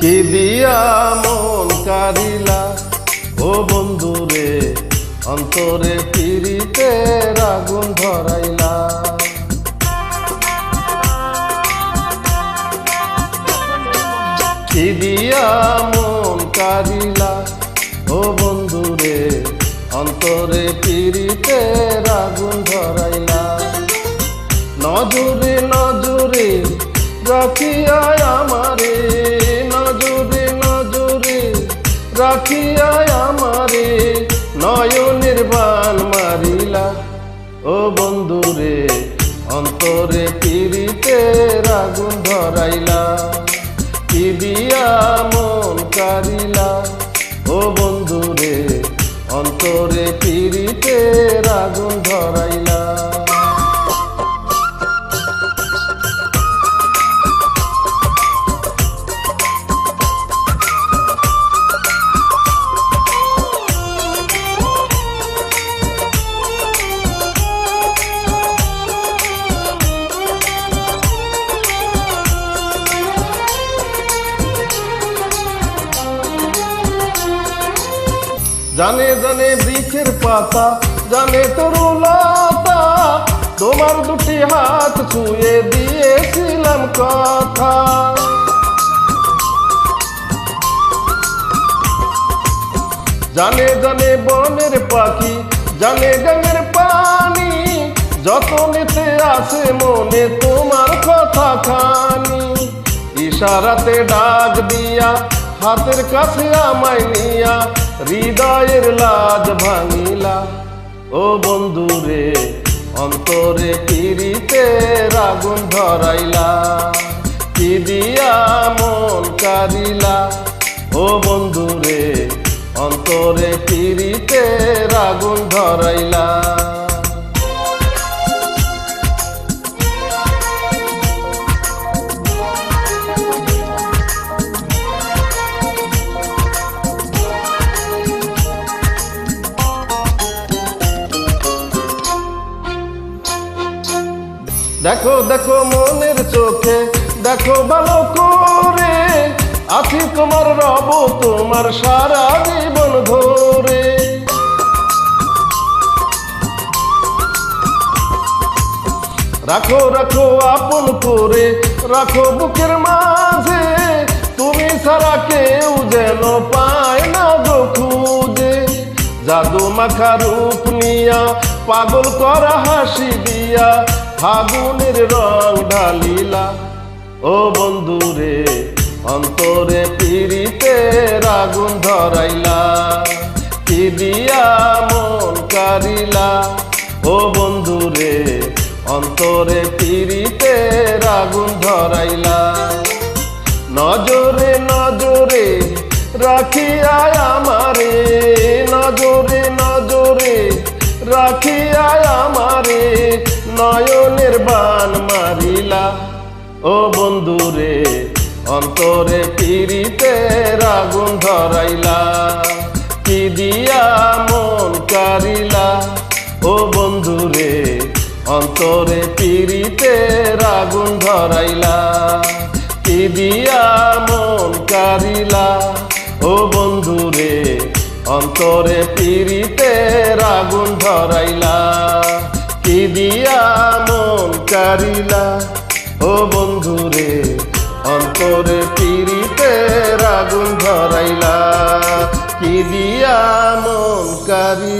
কি দিয়া মন কারিলা ও বন্ধুরে, অন্তরে পিরিতের আগুন ধরাইলা। কি দিয়া মন কারিলা ও বন্ধুরে, অন্তরে পিরিতের আগুন ধরাইলা। নজরে নজরে রাখিয়া আমারে, নজরে নজরে রাখিয়া আমারে, নয়নের বান মারিলা ও বন্ধুরে, অন্তরে পিরিতের আগুন ধরাইলা। কি দিয়া মন কারিলা ও বন্ধুরে, অন্তরে পিরিতের আগুন ধরাইলা। জানে জানে বৃক্ষের পাতা, জানে তরুলতা, তোমার দুটি হাত ছুঁয়ে দিয়েছিলাম কথা। জানে জানে বনের পাখি, জানে গাঙের পানি, যতনেতে আসে মনে তোমার কথা খানি। ইশারাতে ডাক দিয়া হাতের কাছে আমায় নিয়া, হৃদয়ের লাজ ভাঙিলা ও বন্ধুরে, অন্তরে পিরিতের আগুন ধরাইলা। কি দিয়া মন কারিলা ও বন্ধুরে, অন্তরে পিরিতের আগুন ধরাইলা। দেখো দেখো মনের চোখে, দেখো ভালো করে, আছি তোমার রব তোমার সারা জীবন ধরে। রাখো রাখো আপন করে, রাখো বুকের মাঝে, তুমি ছাড়া কেউ যেন পায় না গো খুঁজে। জাদু মাখা রূপ নিয়া, পাগল করা হাসি দিয়া, ফাগুনের রং ঢালিলা ও বন্ধুরে, অন্তরে পিরিতের আগুন ধরাইলা। কি দিয়া মন কারিলা ও বন্ধুরে, অন্তরে পিরিতের আগুন ধরাইলা। নজরে নজরে রাখিয়া আমারে, নজরে নজরে রাখিয়া আমারে, নয়নের বান মারিলা ও বন্ধুরে, অন্তরে পিরিতের আগুন ধরাইলা। কি দিয়া মন কারিলা ও বন্ধুরে, অন্তরে পিরিতের আগুন ধরাইলা। কি দিয়া মন কারিলা ও বন্ধুরে, অন্তরে পিরিতের আগুন ধরাইলা। কি দিয়া মন কারিলা ও বন্ধুরে, অন্তরে পিরিতের আগুন ধরাইলা। কি দিয়া মন কারিলা।